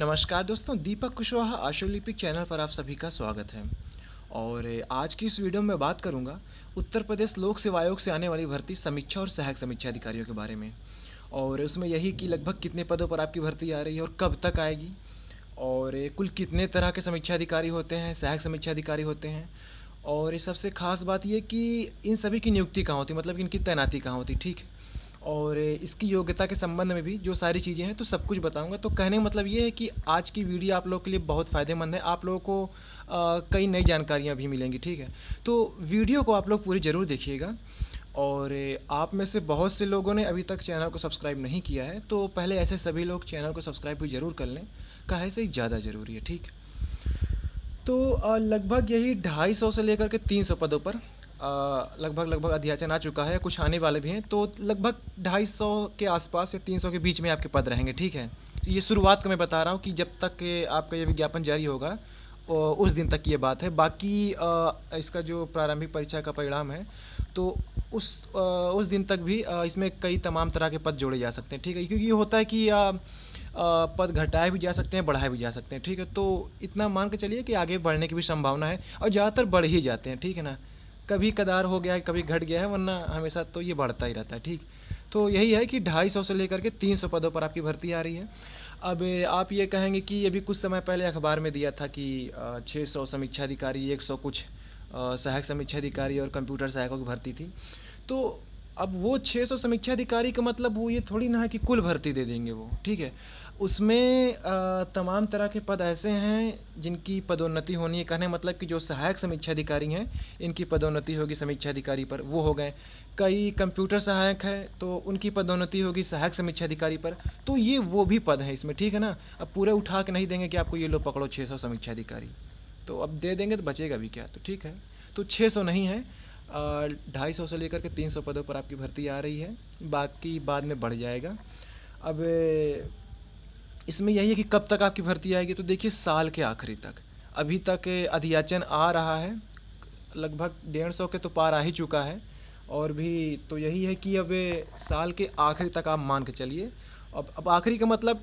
नमस्कार दोस्तों, दीपक कुशवाहा आशुलिपिक चैनल पर आप सभी का स्वागत है। और आज की इस वीडियो में बात करूंगा उत्तर प्रदेश लोक सेवा आयोग से आने वाली भर्ती समीक्षा और सहायक समीक्षा अधिकारियों के बारे में। और उसमें यही कि लगभग कितने पदों पर आपकी भर्ती आ रही है और कब तक आएगी, और कुल कितने तरह के समीक्षा अधिकारी होते हैं, सहायक समीक्षा अधिकारी होते हैं, और सबसे खास बात ये कि इन सभी की नियुक्ति कहाँ होती, मतलब इनकी तैनाती कहाँ होती, ठीक। और इसकी योग्यता के संबंध में भी जो सारी चीज़ें हैं तो सब कुछ बताऊंगा। तो कहने का मतलब ये है कि आज की वीडियो आप लोगों के लिए बहुत फ़ायदेमंद है, आप लोगों को कई नई जानकारियाँ भी मिलेंगी, ठीक है। तो वीडियो को आप लोग पूरी ज़रूर देखिएगा। और आप में से बहुत से लोगों ने अभी तक चैनल को सब्सक्राइब नहीं किया है, तो पहले ऐसे सभी लोग चैनल को सब्सक्राइब भी ज़रूर कर लें, काहे से ज़्यादा ज़रूरी है, ठीक। तो लगभग यही 250 से लेकर के 300 पदों पर लगभग अध्याचन आ चुका है, कुछ आने वाले भी हैं। तो लगभग 250 के आसपास या 300 के बीच में आपके पद रहेंगे, ठीक है। तो ये शुरुआत का मैं बता रहा हूँ कि जब तक के आपका ये विज्ञापन जारी होगा उस दिन तक की ये बात है। बाकी इसका जो प्रारंभिक परीक्षा का परिणाम है तो उस दिन तक भी इसमें कई तमाम तरह के पद जोड़े जा सकते हैं, ठीक है। क्योंकि ये होता है कि पद घटाए भी जा सकते हैं, बढ़ाए भी जा सकते हैं, ठीक है। तो इतना मान के चलिए कि आगे बढ़ने की भी संभावना है, और ज़्यादातर बढ़ ही जाते हैं, ठीक है ना। कभी कदार हो गया है, कभी घट गया है, वरना हमेशा तो ये बढ़ता ही रहता है, ठीक। तो यही है कि 250 से लेकर के 300 पदों पर आपकी भर्ती आ रही है। अब आप ये कहेंगे कि अभी कुछ समय पहले अखबार में दिया था कि 600 समीक्षा अधिकारी, 100 कुछ सहायक समीक्षा अधिकारी और कंप्यूटर सहायकों की भर्ती थी। तो अब वो 600 समीक्षा अधिकारी का मतलब वो ये थोड़ी ना है कि कुल भर्ती दे देंगे वो, ठीक है। उसमें तमाम तरह के पद ऐसे हैं जिनकी पदोन्नति होनी है। कहने मतलब कि जो सहायक समीक्षा अधिकारी हैं इनकी पदोन्नति होगी समीक्षा अधिकारी पर, वो हो गए। कई कंप्यूटर सहायक है तो उनकी पदोन्नति होगी सहायक समीक्षा अधिकारी पर। तो ये वो भी पद हैं इसमें, ठीक है ना। अब पूरे उठा के नहीं देंगे कि आपको ये लो पकड़ो 600 समीक्षा अधिकारी, तो अब दे देंगे तो बचेगा भी क्या, तो ठीक है। तो 600 नहीं है, 250 से लेकर के 300 पदों पर आपकी भर्ती आ रही है, बाकी बाद में बढ़ जाएगा। अब इसमें यही है कि कब तक आपकी भर्ती आएगी, तो देखिए साल के आखिरी तक। अभी तक अध्याचन आ रहा है, लगभग 150 के तो पार आ ही चुका है, और भी तो यही है कि अब साल के आखिरी तक आप मान के चलिए। अब आखिरी का मतलब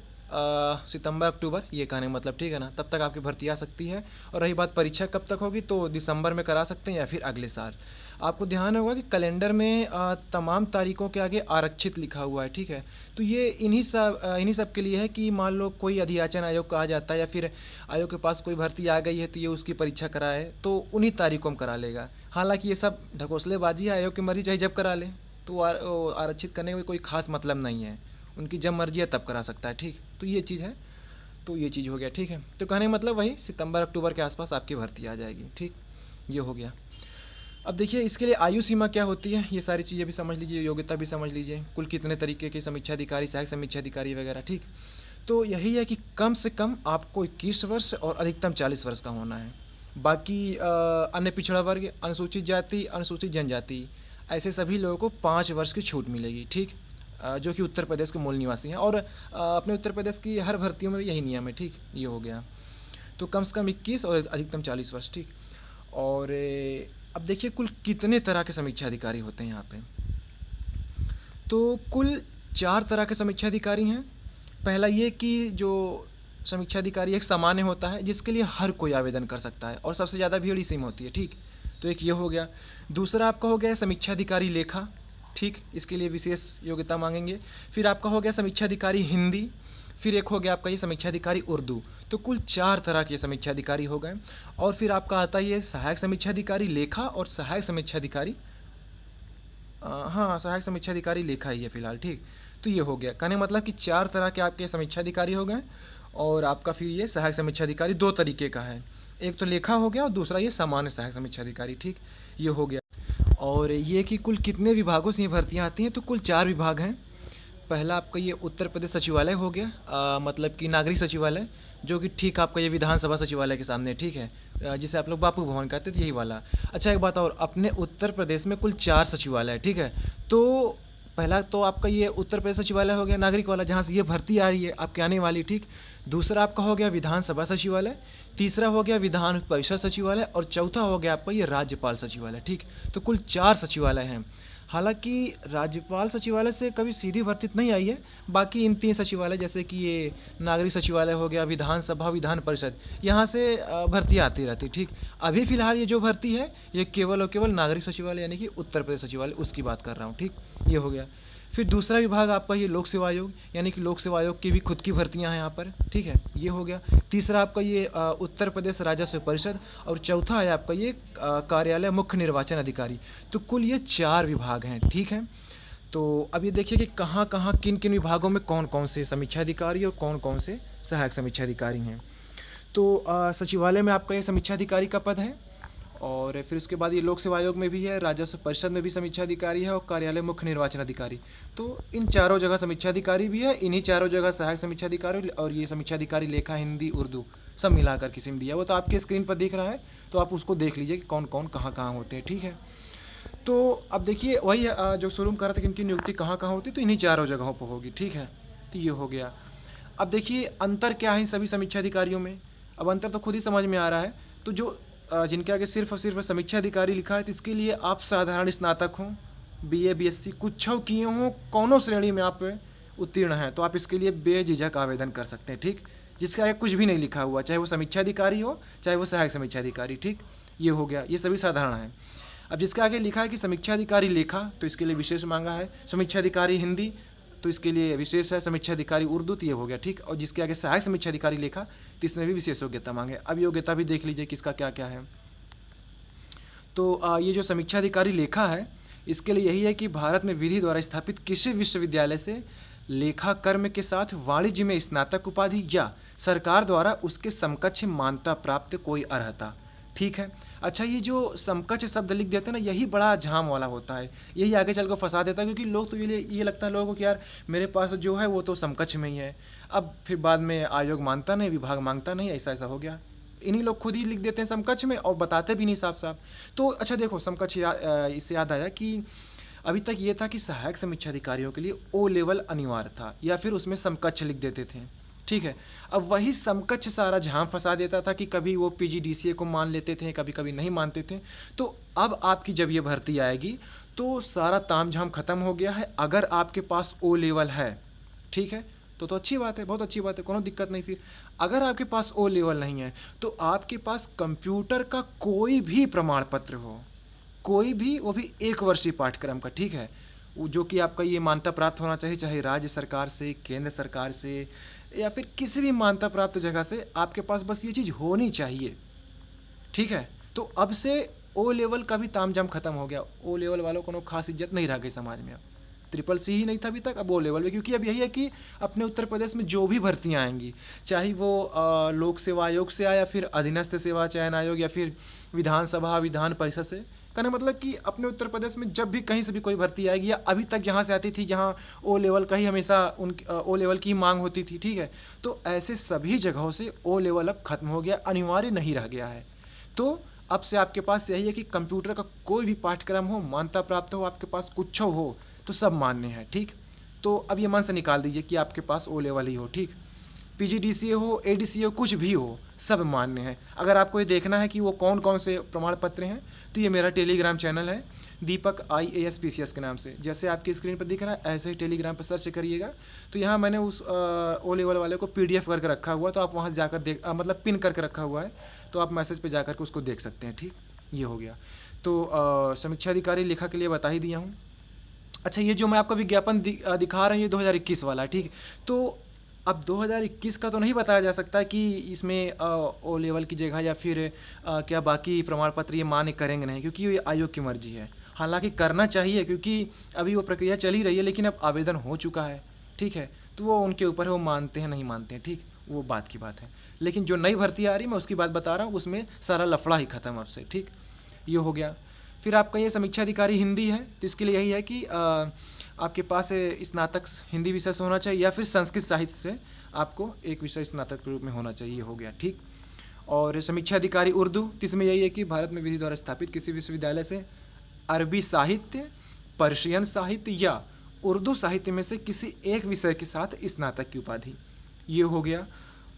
सितंबर अक्टूबर, ये कहने का मतलब, ठीक है ना। तब तक आपकी भर्ती आ सकती है। और रही बात परीक्षा कब तक होगी, तो दिसंबर में करा सकते हैं या फिर अगले साल। आपको ध्यान होगा कि कैलेंडर में तमाम तारीखों के आगे आरक्षित लिखा हुआ है, ठीक है। तो ये इन्हीं सब के लिए है कि मान लो कोई अध्याचन आयोग का आ जाता है या फिर आयोग के पास कोई भर्ती आ गई है तो ये उसकी परीक्षा कराए, तो उन्हीं तारीखों में करा लेगा। हालांकि ये सब ढकोसलेबाजी है, आयोग की मर्जी चाहे जब करा ले, तो आरक्षित करने में कोई खास मतलब नहीं है। उनकी जब मर्जी है तब करा सकता है, ठीक। तो ये चीज़ है, तो ये चीज़ हो गया, ठीक है। तो कहने का मतलब वही सितंबर अक्टूबर के आसपास आपकी भर्ती आ जाएगी, ठीक। ये हो गया। अब देखिए इसके लिए आयु सीमा क्या होती है, ये सारी चीज़ें भी समझ लीजिए, योग्यता भी समझ लीजिए, कुल कितने तरीके के समीक्षा अधिकारी, सहायक समीक्षा अधिकारी वगैरह, ठीक। तो यही है कि कम से कम आपको 21 वर्ष और अधिकतम 40 वर्ष का होना है। बाकी अन्य पिछड़ा वर्ग, अनुसूचित जाति, अनुसूचित जनजाति, ऐसे सभी लोगों को 5 वर्ष की छूट मिलेगी, ठीक। जो कि उत्तर प्रदेश के मूल निवासी हैं, और अपने उत्तर प्रदेश की हर भर्तियों में यही नियम है, ठीक। ये हो गया। तो कम से कम 21 और अधिकतम 40 वर्ष, ठीक। और अब देखिए कुल कितने तरह के समीक्षा अधिकारी होते हैं यहाँ पे। तो कुल 4 तरह के समीक्षा अधिकारी हैं। पहला ये कि जो समीक्षा अधिकारी एक सामान्य होता है जिसके लिए हर कोई आवेदन कर सकता है, और सबसे ज़्यादा भीड़ इसी में होती है, ठीक। तो एक ये हो गया। दूसरा आपका हो गया समीक्षा अधिकारी लेखा, ठीक। इसके लिए विशेष योग्यता मांगेंगे। फिर आपका हो गया समीक्षा अधिकारी हिंदी। फिर एक हो गया आपका ये समीक्षा अधिकारी उर्दू। तो कुल 4 तरह के समीक्षा अधिकारी हो गए। और फिर आपका आता ही है सहायक समीक्षा अधिकारी लेखा और सहायक समीक्षा अधिकारी, हाँ सहायक समीक्षा अधिकारी लेखा ही है फिलहाल, ठीक। तो ये हो गया, कहने मतलब कि 4 तरह के आपके समीक्षा अधिकारी हो गए। और आपका फिर ये सहायक समीक्षा अधिकारी 2 तरीके का है, एक तो लेखा हो गया और दूसरा ये सामान्य सहायक समीक्षा अधिकारी, ठीक। ये हो गया। और ये कि कुल कितने विभागों से ये भर्तियाँ आती हैं, तो कुल 4 विभाग हैं। पहला आपका ये उत्तर प्रदेश सचिवालय हो गया, मतलब कि नागरिक सचिवालय, जो कि ठीक आपका ये विधानसभा सचिवालय के सामने, ठीक है, जिसे आप लोग बापू भवन कहते थे, यही वाला। अच्छा एक बात और, अपने उत्तर प्रदेश में कुल 4 सचिवालय है, ठीक है। तो पहला तो आपका ये उत्तर प्रदेश सचिवालय हो गया नागरिक वाला, जहाँ से ये भर्ती आ रही है आपके आने वाली, ठीक। दूसरा आपका हो गया विधानसभा सचिवालय, तीसरा हो गया विधान परिषद सचिवालय, और चौथा हो गया आपका ये राज्यपाल सचिवालय, ठीक। तो कुल 4 सचिवालय हैं। हालाँकि राज्यपाल सचिवालय से कभी सीधी भर्ती तो नहीं आई है, बाकी इन 3 सचिवालय जैसे कि ये नागरिक सचिवालय हो गया, विधानसभा, विधान परिषद, यहाँ से भर्तियाँ आती रहती, ठीक। अभी फ़िलहाल ये जो भर्ती है, ये केवल और केवल नागरिक सचिवालय यानी कि उत्तर प्रदेश सचिवालय उसकी बात कर रहा हूँ, ठीक। ये हो गया। फिर दूसरा विभाग आपका ये लोक सेवा आयोग, यानी कि लोक सेवा आयोग की भी खुद की भर्तियां हैं यहाँ पर, ठीक है, ये हो गया। तीसरा आपका ये उत्तर प्रदेश राजस्व परिषद, और चौथा है आपका ये कार्यालय मुख्य निर्वाचन अधिकारी। तो कुल ये 4 विभाग हैं, ठीक है। तो अब ये देखिए कि कहाँ कहाँ किन किन विभागों में कौन कौन से समीक्षा अधिकारी और कौन कौन से सहायक समीक्षा अधिकारी हैं। तो सचिवालय में आपका ये समीक्षा अधिकारी का पद है, और फिर उसके बाद ये लोक सेवा आयोग में भी है, राजस्व परिषद में भी समीक्षा अधिकारी है, और कार्यालय मुख्य निर्वाचन अधिकारी। तो इन चारों जगह समीक्षा अधिकारी भी है, इन्हीं चारों जगह सहायक समीक्षा अधिकारी, और ये समीक्षा अधिकारी लेखा, हिंदी, उर्दू सब मिलाकर किसी में दिया, वो तो आपके स्क्रीन पर दिख रहा है, तो आप उसको देख लीजिए कि कौन कौन कहाँ कहाँ होते हैं, ठीक है। तो अब देखिए वही जो शुरू में कह रहा था कि इनकी नियुक्ति कहाँ कहाँ होती है, तो इन्हीं चारों जगहों पर होगी, ठीक है। तो ये हो गया। अब देखिए अंतर क्या है इन सभी समीक्षा अधिकारियों में। अब अंतर तो खुद ही समझ में आ रहा है। तो जो जिनके आगे सिर्फ और सिर्फ समीक्षा अधिकारी लिखा है, तो इसके लिए आप साधारण स्नातक हों, बीए, बीएससी कुछ किए हों, कौनों श्रेणी में आप उत्तीर्ण हैं, तो आप इसके लिए बेझिझक आवेदन कर सकते हैं, ठीक। जिसके आगे कुछ भी नहीं लिखा हुआ, चाहे वो समीक्षा अधिकारी हो, चाहे वो सहायक समीक्षा अधिकारी, ठीक। ये हो गया, ये सभी साधारण हैं। अब जिसके आगे लिखा है कि समीक्षा अधिकारी लेखा, तो इसके लिए विशेष मांगा है। समीक्षा अधिकारी हिंदी, तो इसके लिए विशेष है। समीक्षा अधिकारी उर्दू, तो ये हो गया, ठीक। और जिसके आगे सहायक समीक्षा अधिकारी लेखा, तो इसमें भी विशेष योग्यता मांगे। अब योग्यता भी देख लीजिए किसका क्या क्या है। तो ये जो समीक्षा अधिकारी लेखा है, इसके लिए यही है कि भारत में विधि द्वारा स्थापित किसी विश्वविद्यालय से लेखा कर्म के साथ वाणिज्य में स्नातक उपाधि या सरकार द्वारा उसके समकक्ष मान्यता प्राप्त कोई अर्हता, ठीक है। अच्छा, ये जो समकक्ष शब्द लिख देते हैं ना, यही बड़ा झाम वाला होता है, यही आगे चल कर फंसा देता है, क्योंकि लोग तो ये लगता है लोगों को कि यार मेरे पास जो है वो तो समकक्ष में ही है। अब फिर बाद में आयोग मानता नहीं, विभाग मांगता नहीं, ऐसा ऐसा हो गया। इन्हीं लोग खुद ही लिख देते हैं समकक्ष में और बताते भी नहीं साफ साफ। तो अच्छा देखो, समकक्ष इससे याद आया कि अभी तक ये था कि सहायक समीक्षा अधिकारियों के लिए ओ लेवल अनिवार्य था, या फिर उसमें समकक्ष लिख देते थे, ठीक है। अब वही समकक्ष सारा झाम फंसा देता था कि कभी वो पीजीडीसीए को मान लेते थे, कभी कभी नहीं मानते थे। तो अब आपकी जब ये भर्ती आएगी तो सारा तामझाम खत्म हो गया है। अगर आपके पास ओ लेवल है, ठीक है, तो अच्छी बात है, बहुत अच्छी बात है, कोनो दिक्कत नहीं। फिर अगर आपके पास ओ लेवल नहीं है, तो आपके पास कंप्यूटर का कोई भी प्रमाण पत्र हो, कोई भी, वो भी 1 वर्षीय पाठ्यक्रम का, ठीक है, जो कि आपका ये मान्यता प्राप्त होना चाहिए, चाहे राज्य सरकार से, केंद्र सरकार से, या फिर किसी भी मान्यता प्राप्त जगह से, आपके पास बस ये चीज़ होनी चाहिए, ठीक है। तो अब से ओ लेवल का भी तामझाम खत्म हो गया। ओ लेवल वालों को खास इज्जत नहीं रह गई समाज में। अब ट्रिपल सी ही नहीं था अभी तक, अब ओ लेवल में, क्योंकि अब यही है कि अपने उत्तर प्रदेश में जो भी भर्तियां आएंगी, चाहे वो लोक सेवा आयोग से आए, या फिर अधीनस्थ सेवा चयन आयोग, या फिर विधानसभा, विधान परिषद से, कहने मतलब कि अपने उत्तर प्रदेश में जब भी कहीं से भी कोई भर्ती आएगी, या अभी तक जहाँ से आती थी, जहाँ ओ लेवल का ही हमेशा ओ लेवल की मांग होती थी, ठीक है, तो ऐसे सभी जगहों से ओ लेवल अब खत्म हो गया, अनिवार्य नहीं रह गया है। तो अब से आपके पास यही है कि कंप्यूटर का कोई भी पाठ्यक्रम हो, मान्यता प्राप्त हो, आपके पास कुछ हो, तो सब मान्य है, ठीक। तो अब ये मन से निकाल दीजिए कि आपके पास ओ लेवल ही हो, ठीक। पीजीडीसीए हो, एडीसीए हो, कुछ भी हो, सब मान्य है। अगर आपको ये देखना है कि वो कौन कौन से प्रमाण पत्र हैं, तो ये मेरा टेलीग्राम चैनल है, दीपक IAS PCS के नाम से, जैसे आपकी स्क्रीन पर दिख रहा है ऐसे ही टेलीग्राम पर सर्च करिएगा। तो यहाँ मैंने उस ओ लेवल वाले को PDF करके रखा हुआ, तो आप वहाँ जाकर मतलब पिन करके रखा हुआ है, तो आप मैसेज पे जाकर के उसको देख सकते हैं, ठीक। ये हो गया। तो समीक्षा अधिकारी लेखा के लिए बता ही दिया हूँ। अच्छा, ये जो मैं आपको विज्ञापन दिखा रहा हूँ, ये 2021 वाला है, ठीक। तो अब 2021 का तो नहीं बताया जा सकता कि इसमें ओ लेवल की जगह या फिर क्या बाकी प्रमाण पत्र ये मान्य करेंगे नहीं, क्योंकि ये आयोग की मर्जी है। हालांकि करना चाहिए, क्योंकि अभी वो प्रक्रिया चल ही रही है, लेकिन अब आवेदन हो चुका है, ठीक है। तो वो उनके ऊपर है, वो मानते हैं नहीं मानते हैं, ठीक, वो बात की बात है। लेकिन जो नई भर्ती आ रही है, मैं उसकी बात बता रहा हूँ, उसमें सारा लफड़ा ही खत्म अब से, ठीक। ये हो गया। फिर आपका ये समीक्षा अधिकारी हिंदी है, तो इसके लिए यही है कि आपके पास स्नातक हिंदी विषय से होना चाहिए, या फिर संस्कृत साहित्य से आपको एक विषय स्नातक के रूप में होना चाहिए, हो गया, ठीक। और समीक्षा अधिकारी उर्दू, तो इसमें यही है कि भारत में विधि द्वारा स्थापित किसी विश्वविद्यालय से अरबी साहित्य, पर्शियन साहित्य या उर्दू साहित्य में से किसी एक विषय के साथ स्नातक की उपाधि, ये हो गया।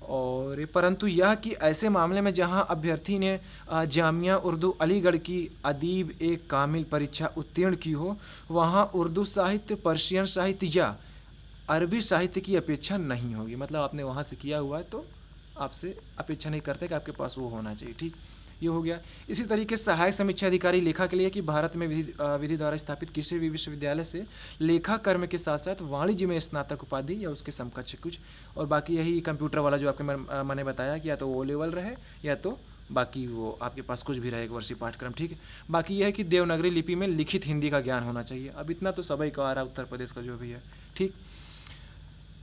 और परंतु यह कि ऐसे मामले में जहां अभ्यर्थी ने जामिया उर्दू अलीगढ़ की अदीब एक कामिल परीक्षा उत्तीर्ण की हो, वहां उर्दू साहित्य, पर्शियन साहित्य या अरबी साहित्य की अपेक्षा नहीं होगी। मतलब आपने वहाँ से किया हुआ है तो आपसे अपेक्षा नहीं करते कि आपके पास वो होना चाहिए। ठीक, ये हो गया। इसी तरीके से सहायक समीक्षा अधिकारी लेखा के लिए कि भारत में विधि द्वारा स्थापित किसी भी विश्वविद्यालय से लेखा कर्म के साथ साथ वाणिज्य में स्नातक उपाधि या उसके समकक्ष कुछ, और बाकी यही कंप्यूटर वाला जो आपके मैंने बताया कि या तो ओ लेवल रहे या तो बाकी वो आपके पास कुछ भी रहे एक वर्षीय पाठ्यक्रम। ठीक है, बाकी यह है कि देवनागरी लिपि में लिखित हिंदी का ज्ञान होना चाहिए। अब इतना तो सभी को आ रहा है उत्तर प्रदेश का जो भी है। ठीक,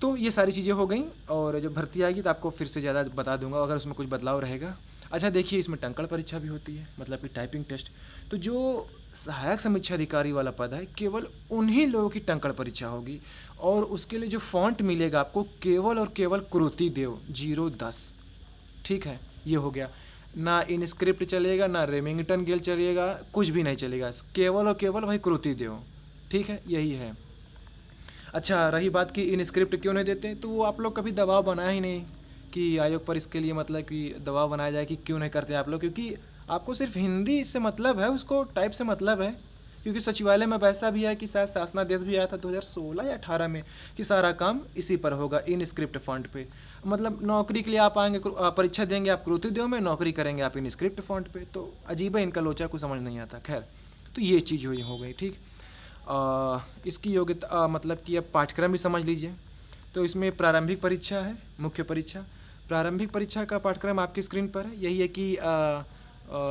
तो ये सारी चीज़ें हो गई, और जब भर्ती आएगी तो आपको फिर से ज़्यादा बता दूंगा अगर उसमें कुछ बदलाव रहेगा। अच्छा देखिए, इसमें टंकण परीक्षा भी होती है, मतलब कि टाइपिंग टेस्ट। तो जो सहायक समीक्षा अधिकारी वाला पद है, केवल उन्हीं लोगों की टंकण परीक्षा होगी, और उसके लिए जो फॉन्ट मिलेगा आपको केवल और केवल कृति देव 0-10। ठीक है, ये हो गया। ना इनस्क्रिप्ट चलेगा, ना रेमिंगटन गेल चलेगा, कुछ भी नहीं चलेगा, केवल और केवल भाई कृति देव। ठीक है, यही है। अच्छा, रही बात कि इनस्क्रिप्ट क्यों नहीं देते, तो वो आप लोग कभी दबाव बनाया ही नहीं कि आयोग पर इसके लिए मतलब कि दबाव बनाया जाए कि क्यों नहीं करते आप लोग, क्योंकि आपको सिर्फ हिंदी से मतलब है, उसको टाइप से मतलब है। क्योंकि सचिवालय में वैसा भी है कि शायद शासनादेश भी आया था 2016 या 18 में कि सारा काम इसी पर होगा, इन स्क्रिप्ट फॉन्ट पे। मतलब नौकरी के लिए आप आएंगे, परीक्षा देंगे आप कृतिदेव में, नौकरी करेंगे आप इन स्क्रिप्ट फॉन्ट पे। तो अजीब है, इनका लोचा को समझ नहीं आता। खैर, तो ये चीज़ हुई हो गई। ठीक, इसकी योग्यता मतलब कि अब पाठ्यक्रम भी समझ लीजिए। तो इसमें प्रारंभिक परीक्षा है, मुख्य परीक्षा। प्रारंभिक परीक्षा का पाठ्यक्रम आपकी स्क्रीन पर है। यही है कि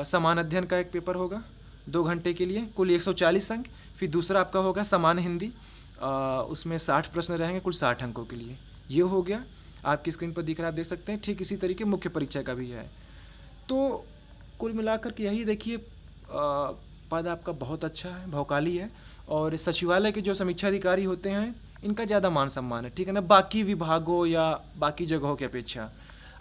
समान अध्ययन का एक पेपर होगा 2 घंटे के लिए, कुल 140 अंक। फिर दूसरा आपका होगा समान हिंदी, उसमें 60 प्रश्न रहेंगे कुल 60 अंकों के लिए। ये हो गया, आपकी स्क्रीन पर दिख रहा है, आप देख सकते हैं। ठीक इसी तरीके मुख्य परीक्षा का भी है। तो कुल मिलाकर के यही देखिए, पद आपका बहुत अच्छा है, भौकाली है। और सचिवालय के जो समीक्षा अधिकारी होते हैं, इनका ज़्यादा मान सम्मान है। ठीक है ना, बाकी विभागों या बाकी जगहों की अपेक्षा।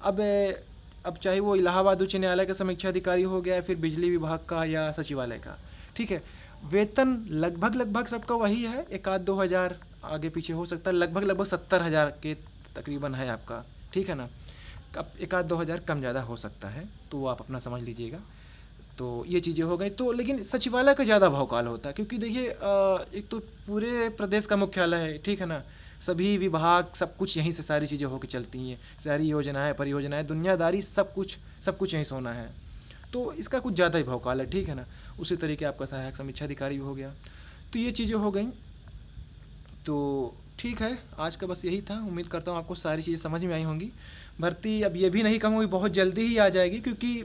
अब चाहे वो इलाहाबाद उच्च न्यायालय का समीक्षा अधिकारी हो गया, फिर बिजली विभाग का या सचिवालय का। ठीक है, वेतन लगभग सबका वही है, 1-2 हज़ार आगे पीछे हो सकता है, लगभग 70,000 के तकरीबन है आपका। ठीक है ना, अब 1-2 हज़ार कम ज़्यादा हो सकता है, तो वो आप अपना समझ लीजिएगा। तो ये चीज़ें हो गई। तो लेकिन सचिवालय का ज़्यादा भौकाल होता है, क्योंकि देखिए एक तो पूरे प्रदेश का मुख्यालय है। ठीक है ना, सभी विभाग सब कुछ यहीं से सारी चीज़ें होकर चलती हैं, सारी योजनाएं, परियोजनाएं, दुनियादारी, सब कुछ यहीं से होना है। तो इसका कुछ ज़्यादा ही भौकाल है। ठीक है ना, उसी तरीके आपका सहायक समीक्षा अधिकारी भी हो गया। तो ये चीज़ें हो गई। तो ठीक है, आज का बस यही था। उम्मीद करता हूँ आपको सारी चीज़ें समझ में आई होंगी। भर्ती अब ये भी नहीं कहूँगी बहुत जल्दी ही आ जाएगी, क्योंकि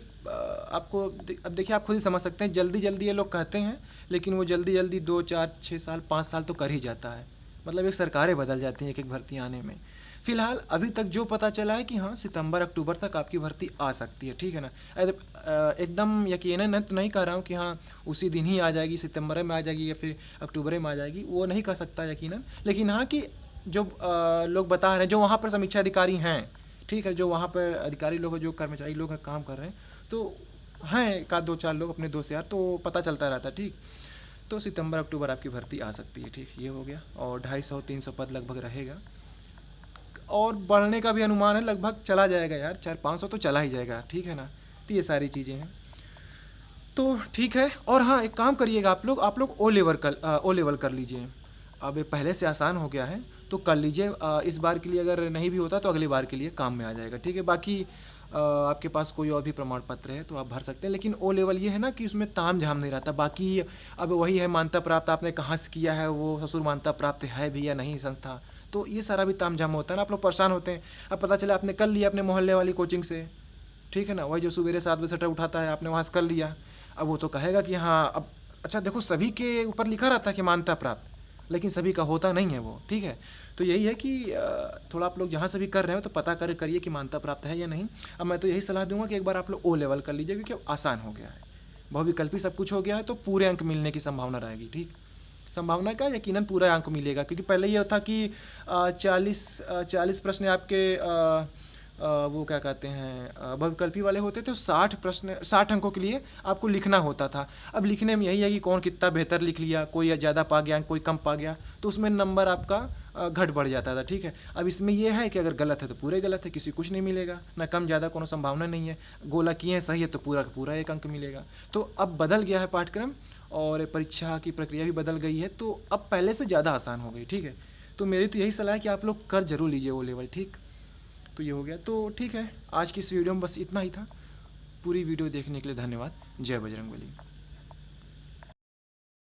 आपको अब देखिए, आप खुद ही समझ सकते हैं, जल्दी जल्दी ये लोग कहते हैं, लेकिन वो जल्दी जल्दी 2, 4, 6 साल, 5 साल तो कर ही जाता है। मतलब एक सरकारें बदल जाती हैं एक एक भर्ती आने में। फिलहाल अभी तक जो पता चला है कि हाँ, सितंबर अक्टूबर तक आपकी भर्ती आ सकती है। ठीक है ना, एकदम यकीनन तो नहीं कह रहा हूँ कि हाँ उसी दिन ही आ जाएगी, सितंबर में आ जाएगी या फिर अक्टूबर में आ जाएगी, वो नहीं कह सकता यकीनन। लेकिन हाँ कि जो लोग बता रहे हैं, जो वहाँ पर समीक्षा अधिकारी हैं, ठीक है, जो वहाँ पर अधिकारी लोग, जो कर्मचारी लोग काम कर रहे हैं, तो हैं 1-2-4 लोग अपने दोस्त यार, तो पता चलता रहता है। ठीक, तो सितंबर अक्टूबर आपकी भर्ती आ सकती है। ठीक, ये हो गया। और 250-300 पद लगभग रहेगा, और बढ़ने का भी अनुमान है, लगभग चला जाएगा यार, 400-500 तो चला ही जाएगा। ठीक है ना, तो ये सारी चीज़ें हैं। तो ठीक है, और हाँ एक काम करिएगा, आप लोग ओ लेवल कर लीजिए। अब ये पहले से आसान हो गया है, तो कर लीजिए। इस बार के लिए अगर नहीं भी होता तो अगली बार के लिए काम में आ जाएगा। ठीक है, बाकी आपके पास कोई और भी प्रमाण पत्र है तो आप भर सकते हैं, लेकिन ओ लेवल ये है ना कि उसमें ताम झाम नहीं रहता। बाकी अब वही है, मान्यता प्राप्त आपने कहाँ से किया है, वो ससुर मान्यता प्राप्त है भी या नहीं संस्था, तो ये सारा भी ताम झाम होता है ना। आप लोग परेशान होते हैं, अब पता चला आपने कर लिया अपने मोहल्ले वाली कोचिंग से, ठीक है ना, वही जो सवेरे 7 बजे से उठाता है, आपने वहाँ से कर लिया। अब वो तो कहेगा कि हाँ, अब अच्छा देखो, सभी के ऊपर लिखा रहता है कि मान्यता प्राप्त, लेकिन सभी का होता नहीं है वो। ठीक है, तो यही है कि थोड़ा आप लोग जहाँ से भी कर रहे हो तो पता करिए कि मान्यता प्राप्त है या नहीं। अब मैं तो यही सलाह दूंगा कि एक बार आप लोग ओ लेवल कर लीजिए, क्योंकि आसान हो गया है, बहुविकल्पी सब कुछ हो गया है, तो पूरे अंक मिलने की संभावना रहेगी। ठीक, संभावना का यकीनन पूरा अंक मिलेगा, क्योंकि पहले ये था कि 40 प्रश्न आपके वो क्या कहते हैं बहुविकल्पी वाले होते थे, 60 प्रश्न 60 अंकों के लिए आपको लिखना होता था। अब लिखने में यही है कि कौन कितना बेहतर लिख लिया, कोई ज़्यादा पा गया कोई कम पा गया, तो उसमें नंबर आपका घट बढ़ जाता था। ठीक है, अब इसमें यह है कि अगर गलत है तो पूरे गलत है, किसी कुछ नहीं मिलेगा, ना कम ज़्यादा कोनो संभावना नहीं है। गोला किए हैं सही है तो पूरा का पूरा 1 अंक मिलेगा। तो अब बदल गया है पाठ्यक्रम और परीक्षा की प्रक्रिया भी बदल गई है, तो अब पहले से ज़्यादा आसान हो गई। ठीक है, तो मेरी तो यही सलाह है कि आप लोग कर जरूर लीजिए वो लेवल। ठीक, तो ये हो गया। तो ठीक है, आज की इस वीडियो में बस इतना ही था। पूरी वीडियो देखने के लिए धन्यवाद। जय बजरंगबली।